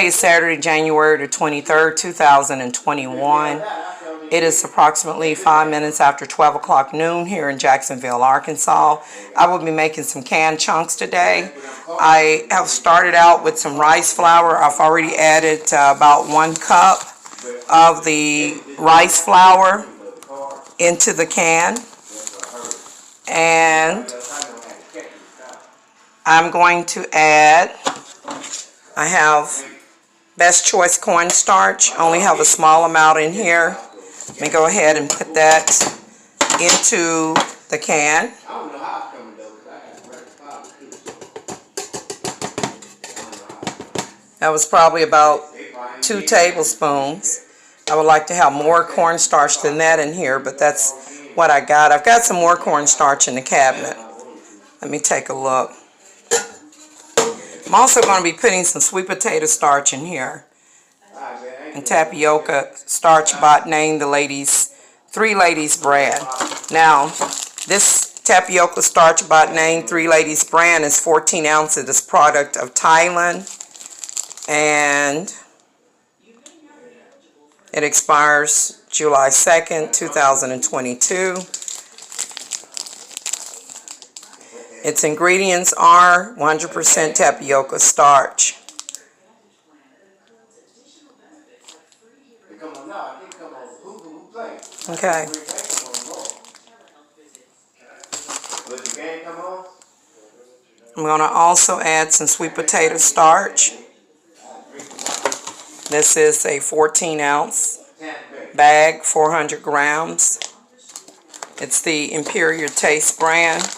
Today is Saturday, January the 23rd, 2021. It is approximately 5 minutes after 12 o'clock noon here in Jacksonville, Arkansas. I will be making some canned chunks today. I have started out with some rice flour. I've already added about 1 cup of the rice flour into the can. And I'm going to add, I have Best Choice cornstarch. I only have a small amount in here. Let me go ahead and put that into the can. That was probably about 2 tablespoons. I would like to have more cornstarch than that in here, but that's what I got. I've got some more cornstarch in the cabinet. Let me take a look. I'm also going to be putting some sweet potato starch in here. And tapioca starch bot named the ladies, 3 Ladies brand. Now, this tapioca starch bot named 3 Ladies brand is 14 ounces. It's product of Thailand. And it expires July 2nd, 2022. Its ingredients are 100% tapioca starch. Okay. I'm going to also add some sweet potato starch. This is a 14-ounce bag, 400 grams. It's the Imperial Taste brand.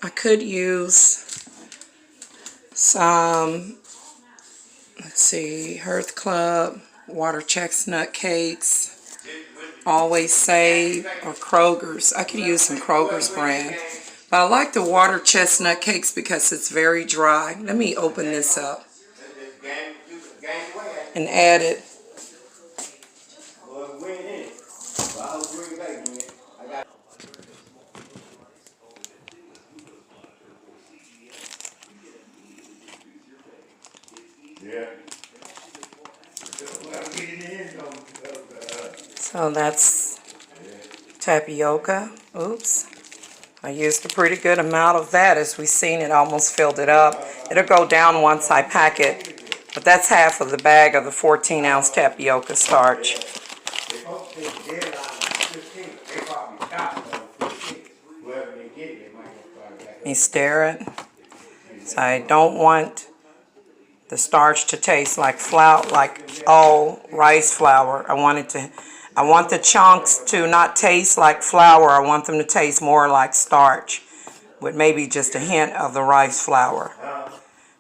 I could use some, let's see, Hearth Club, WATERCHESTNUT cakes, Always Save, or Kroger's. I could use some Kroger's brand. But I like the WATERCHESTNUT cakes because it's very dry. Let me open this up and add it. So that's tapioca. Oops. I used a pretty good amount of that. As we've seen, it almost filled it up. It'll go down once I pack it. But that's half of the bag of the 14-ounce tapioca starch. Let me stir it. So I don't want the starch to taste like flour, like all rice flour. I want the chunks to not taste like flour. I want them to taste more like starch, with maybe just a hint of the rice flour.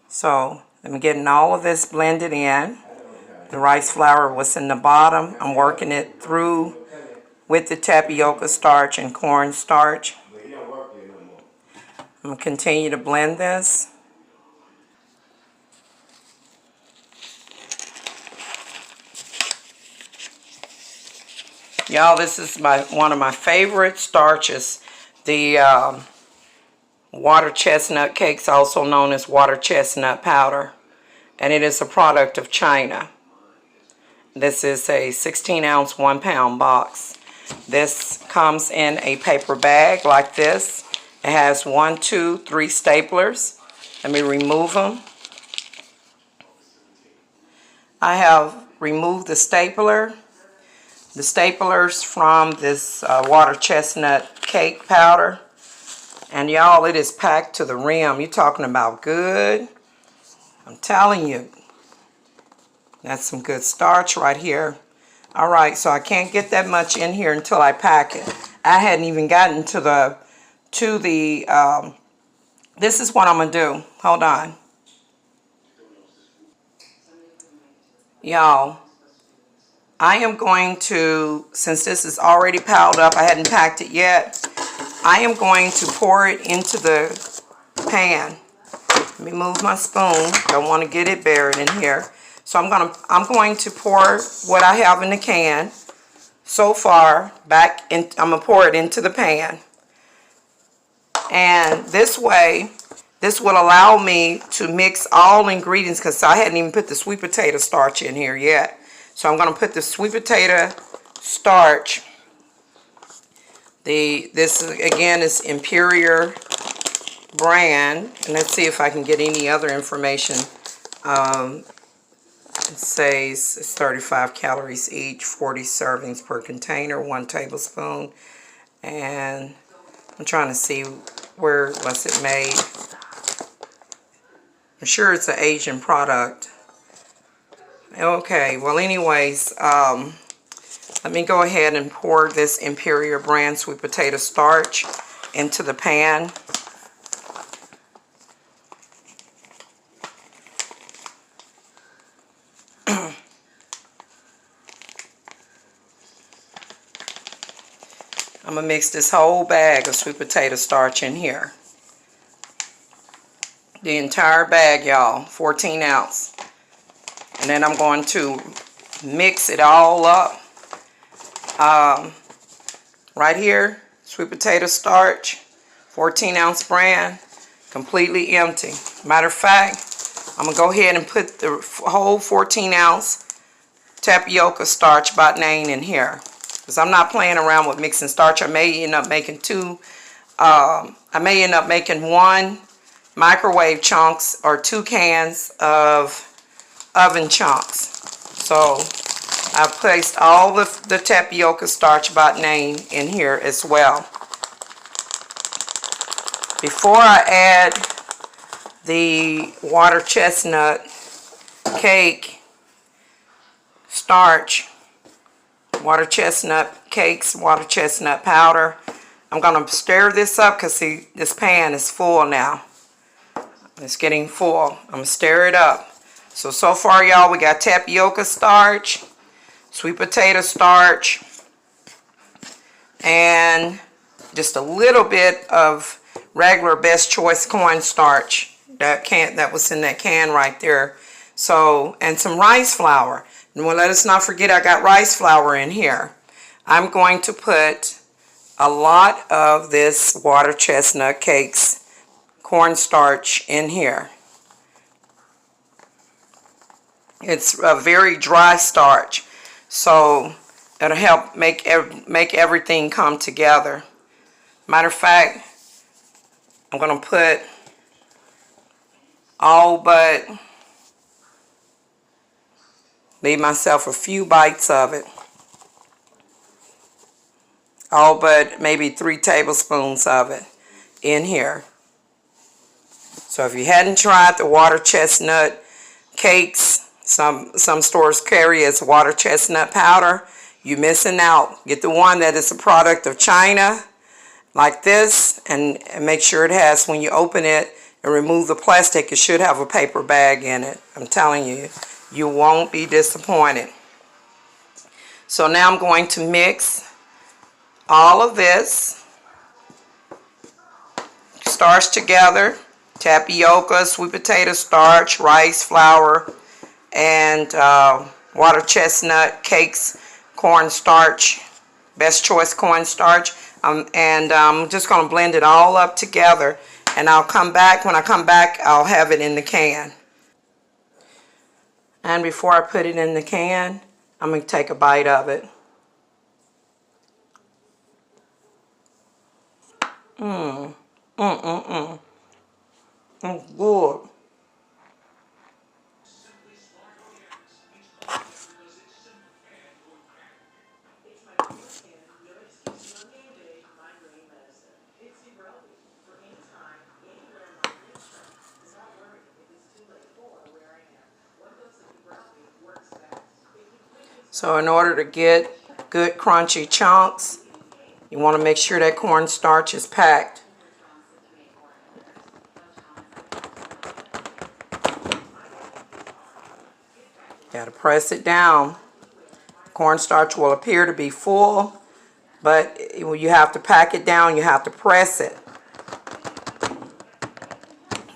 So I'm getting all of this blended in. The rice flour was in the bottom. I'm working it through with the tapioca starch and cornstarch. I'm going to continue to blend this. Y'all, this is one of my favorite starches, the WATERCHESTNUT cakes, also known as WATERCHESTNUT powder, and it is a product of China. This is a 16-ounce, 1-pound box. This comes in a paper bag like this. It has 1, 2, 3 staplers. Let me remove them. I have removed the stapler. The staplers from this WATERCHESTNUT cake powder. And y'all, it is packed to the rim. You're talking about good. I'm telling you. That's some good starch right here. Alright, so I can't get that much in here until I pack it. I hadn't even gotten to the, this is what I'm going to do. Hold on. Y'all. I am going to, since this is already piled up, I hadn't packed it yet, I am going to pour it into the pan. Let me move my spoon. Don't want to get it buried in here. So I'm going to pour what I have in the can so far back in. I'm going to pour it into the pan. And this way, this will allow me to mix all ingredients, because I hadn't even put the sweet potato starch in here yet. So I'm going to put the sweet potato starch. This again is Imperial brand, and let's see if I can get any other information. It says it's 35 calories each, 40 servings per container, 1 tablespoon, and I'm trying to see where was it made. I'm sure it's an Asian product. Okay, well anyways, let me go ahead and pour this Imperial brand sweet potato starch into the pan. I'm going to mix this whole bag of sweet potato starch in here. The entire bag, y'all, 14 ounce. And then I'm going to mix it all up. Right here, sweet potato starch, 14 ounce brand, completely empty. Matter of fact, I'm going to go ahead and put the whole 14 ounce tapioca starch by name in here. Because I'm not playing around with mixing starch. I may end up making one microwave chunks or 2 cans of oven chunks. So I've placed all the tapioca starch by name in here as well. Before I add the water chestnut cake starch, water chestnut cakes, water chestnut powder, I'm going to stir this up because see, this pan is full now. It's getting full. I'm going to stir it up. So far, y'all, we got tapioca starch, sweet potato starch, and just a little bit of regular Best Choice cornstarch that was in that can right there. So, and some rice flour. And well, let us not forget I got rice flour in here. I'm going to put a lot of this water chestnut cakes cornstarch in here. It's a very dry starch, so it'll help make everything come together. Matter of fact, I'm going to put all but, leave myself a few bites of it. All but maybe 3 tablespoons of it in here. So if you hadn't tried the water chestnut cakes, some stores carry as water chestnut powder, you're missing out. Get the one that is a product of China, like this, and make sure it has, when you open it and remove the plastic, it should have a paper bag in it. I'm telling you, you won't be disappointed. So now I'm going to mix all of this starch together. Tapioca, sweet potato starch, rice flour, and water chestnut cakes cornstarch, Best Choice cornstarch. And I'm just going to blend it all up together, and I'll come back. When I come back, I'll have it in the can. And before I put it in the can, I'm going to take a bite of it. It's good. So in order to get good crunchy chunks, you want to make sure that cornstarch is packed. Got to press it down. Cornstarch will appear to be full, but you have to pack it down. You have to press it.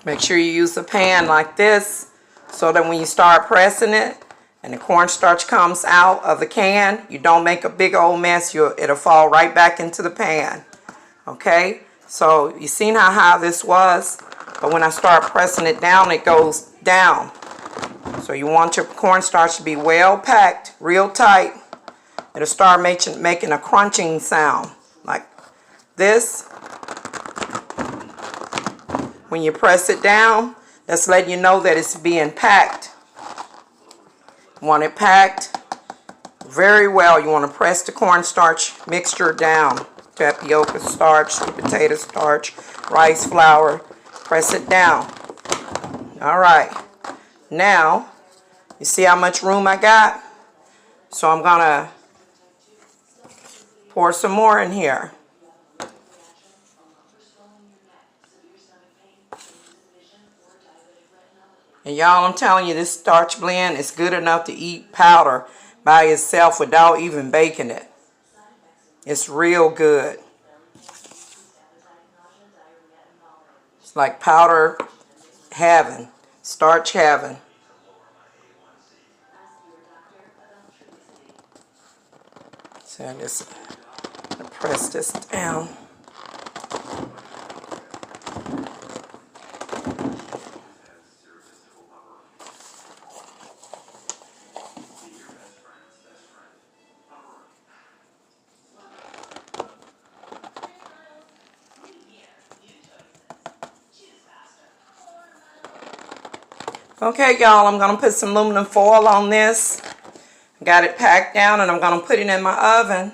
Make sure you use a pan like this so that when you start pressing it and the cornstarch comes out of the can, you don't make a big old mess. It'll fall right back into the pan. Okay? So you seen how high this was? But when I start pressing it down, it goes down. So you want your cornstarch to be well packed, real tight. It'll start making a crunching sound like this. When you press it down, that's letting you know that it's being packed. You want it packed very well. You want to press the cornstarch mixture down. Tapioca starch, sweet potato starch, rice flour. Press it down. All right. Now, you see how much room I got? So I'm going to pour some more in here. And y'all, I'm telling you, this starch blend is good enough to eat powder by itself without even baking it. It's real good. It's like powder heaven, starch heaven. So I just press this down. Okay, y'all, I'm going to put some aluminum foil on this. Got it packed down, and I'm going to put it in my oven.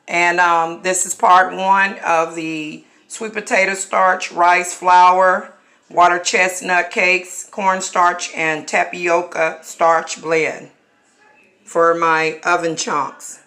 And this is part one of the sweet potato starch, rice flour, water chestnut cakes, cornstarch, and tapioca starch blend for my oven chunks.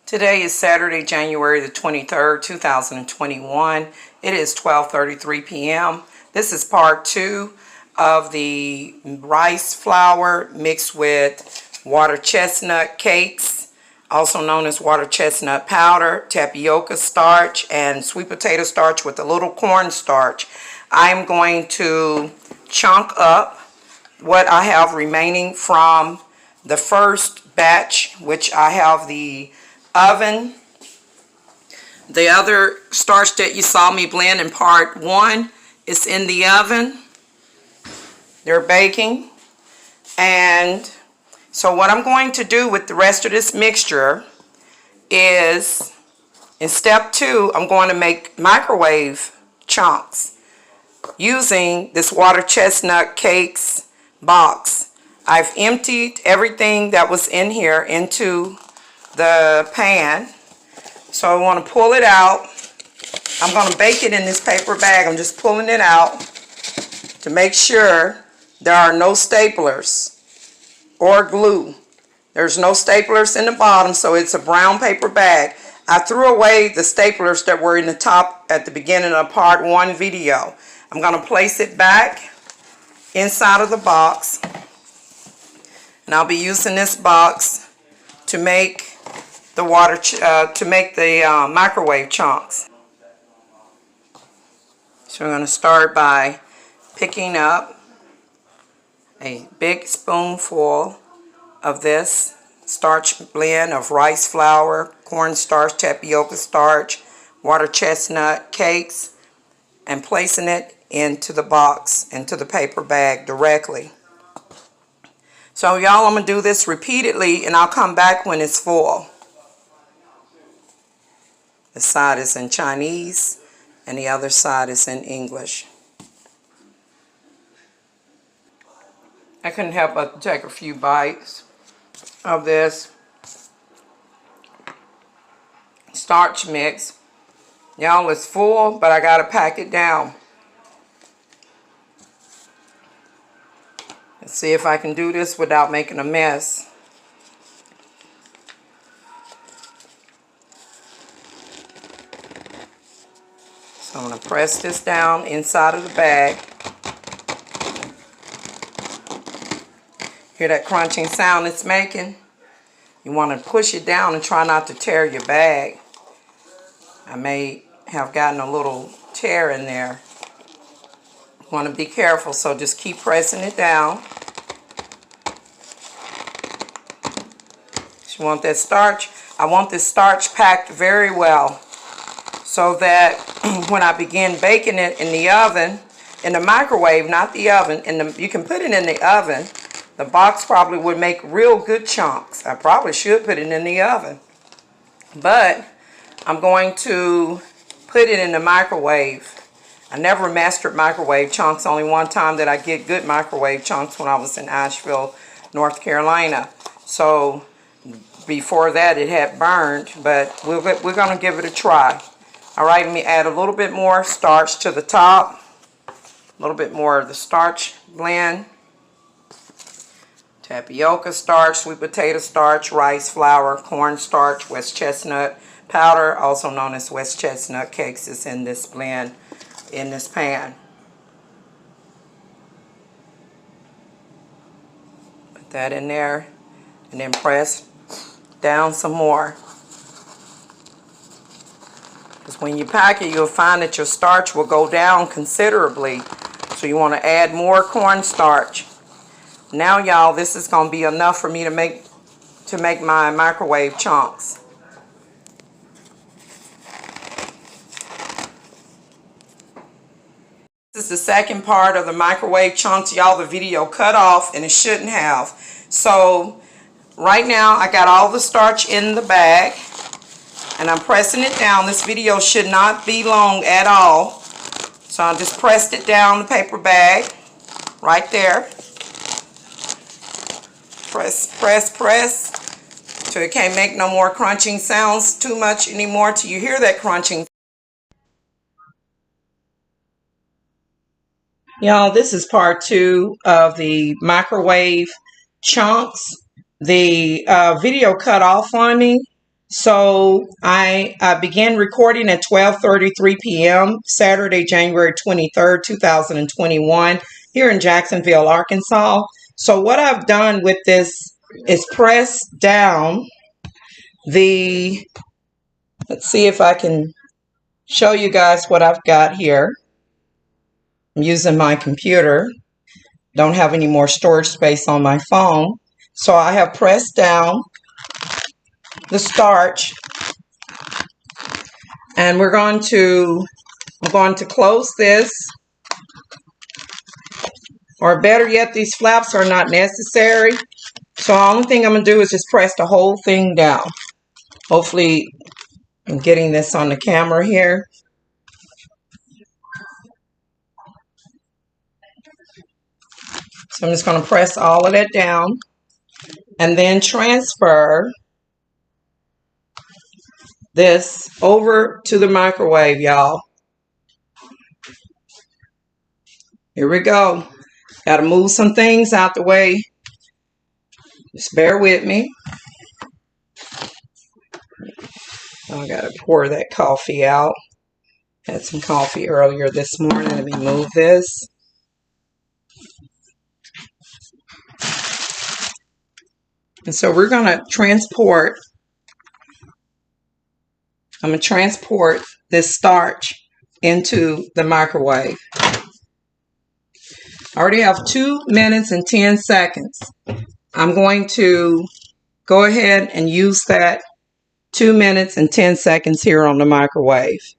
Today is Saturday, January the 23rd, 2021. It is 12:33 p.m. This is part two of the rice flour mixed with water chestnut cakes, also known as water chestnut powder, tapioca starch, and sweet potato starch with a little cornstarch. I'm going to chunk up what I have remaining from the first batch, which I have the oven. The other starch that you saw me blend in part one is in the oven. They're baking. And so what I'm going to do with the rest of this mixture is, in step two, I'm going to make microwave chunks using this water chestnut cakes box. I've emptied everything that was in here into the pan. So I want to pull it out. I'm going to bake it in this paper bag. I'm just pulling it out to make sure there are no staplers or glue. There's no staplers in the bottom, so it's a brown paper bag. I threw away the staplers that were in the top at the beginning of part one video. I'm going to place it back inside of the box, and I'll be using this box to make the microwave chunks. So we're going to start by picking up a big spoonful of this starch blend of rice flour, cornstarch, tapioca starch, water chestnut cakes, and placing it into the box, into the paper bag directly. So y'all, I'm going to do this repeatedly, and I'll come back when it's full. The side is in Chinese, and the other side is in English. I couldn't help but take a few bites of this starch mix. Y'all, it's full, but I got to pack it down. Let's see if I can do this without making a mess. So I'm going to press this down inside of the bag. Hear that crunching sound it's making? You want to push it down and try not to tear your bag. I may have gotten a little tear in there. You want to be careful, so just keep pressing it down. So you want that starch. I want this starch packed very well so that when I begin baking it in the oven, in the microwave, not the oven, you can put it in the oven. The box probably would make real good chunks. I probably should put it in the oven. But I'm going to put it in the microwave. I never mastered microwave chunks. Only one time that I get good microwave chunks when I was in Asheville, North Carolina. So before that it had burned, but we're going to give it a try. All right, let me add a little bit more starch to the top. A little bit more of the starch blend. Tapioca starch, sweet potato starch, rice flour, cornstarch, West chestnut powder, also known as West chestnut cakes, is in this blend, in this pan. Put that in there and then press down some more. Because when you pack it, you'll find that your starch will go down considerably. So you want to add more cornstarch. Now, y'all, this is going to be enough for me to make my microwave chunks. This is the second part of the microwave chunks. Y'all, the video cut off and it shouldn't have. So right now I got all the starch in the bag and I'm pressing it down. This video should not be long at all. So I just pressed it down the paper bag right there. Press, press, press till it can't make no more crunching sounds too much anymore till you hear that crunching. Y'all, this is part 2 of the microwave chunks. The video cut off on me, so I began recording at 12:33 p.m. Saturday, January 23rd, 2021, here in Jacksonville, Arkansas. So what I've done with this is press down the, let's see if I can show you guys what I've got here. I'm using my computer. Don't have any more storage space on my phone. So I have pressed down the starch and I'm going to close this, or better yet, these flaps are not necessary. So the only thing I'm going to do is just press the whole thing down. Hopefully I'm getting this on the camera here. So I'm just going to press all of that down and then transfer this over to the microwave, y'all. Here we go. Got to move some things out the way. Just bear with me. I got to pour that coffee out. Had some coffee earlier this morning. Let me move this. And so we're going to transport, I'm going to transport this starch into the microwave. I already have 2 minutes and 10 seconds. I'm going to go ahead and use that 2 minutes and 10 seconds here on the microwave.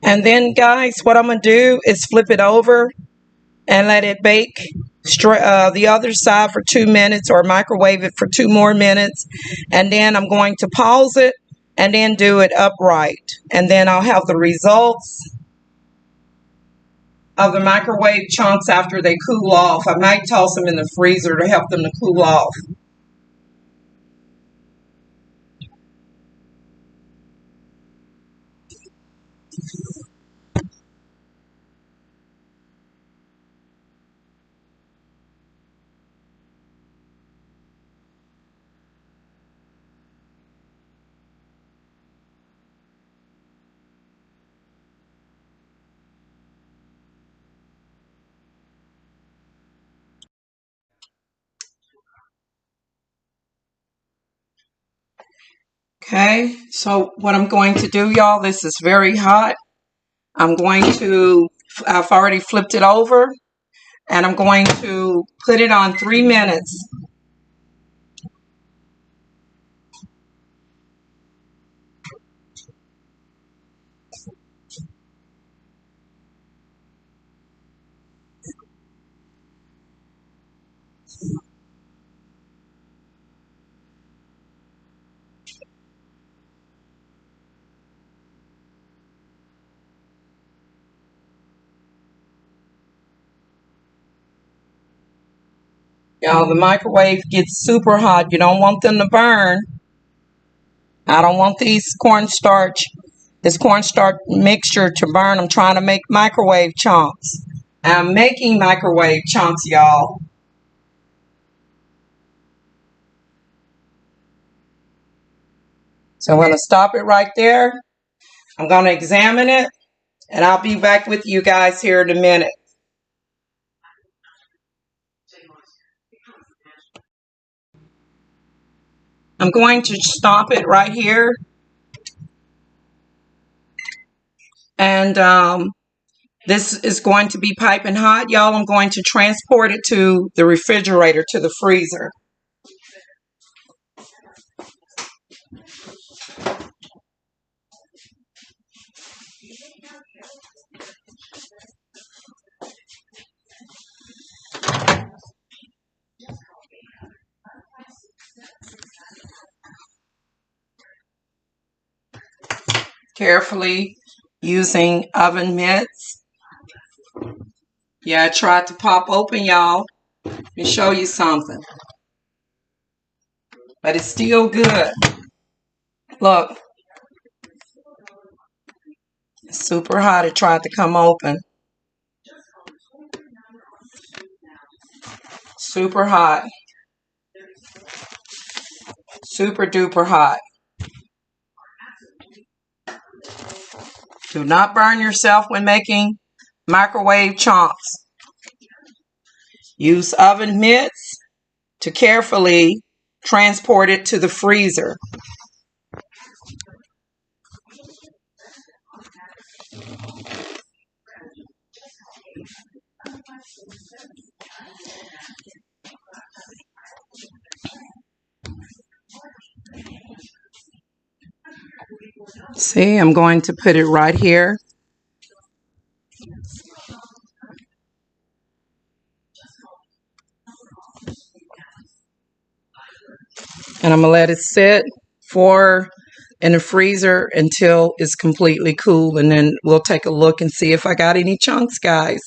And then, guys, what I'm going to do is flip it over and let it bake the other side for 2 minutes, or microwave it for 2 more minutes. And then I'm going to pause it and then do it upright. And then I'll have the results of the microwave chunks after they cool off. I might toss them in the freezer to help them to cool off. Okay, so what I'm going to do, y'all, this is very hot. I've already flipped it over, and I'm going to put it on 3 minutes. Y'all, the microwave gets super hot. You don't want them to burn. I don't want this cornstarch mixture to burn. I'm trying to make microwave chunks. I'm making microwave chunks, y'all. So I'm going to stop it right there. I'm going to examine it, and I'll be back with you guys here in a minute. I'm going to stop it right here. And this is going to be piping hot, y'all. I'm going to transport it to the refrigerator, to the freezer. Carefully using oven mitts. Yeah, I tried to pop open, y'all. Let me show you something. But it's still good. Look. It's super hot. It tried to come open. Super hot. Super duper hot. Do not burn yourself when making microwave chunks. Use oven mitts to carefully transport it to the freezer. See, I'm going to put it right here. And I'm going to let it sit in the freezer until it's completely cool. And then we'll take a look and see if I got any chunks, guys.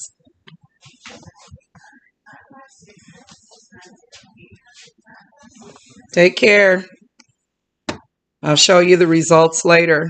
Take care. I'll show you the results later.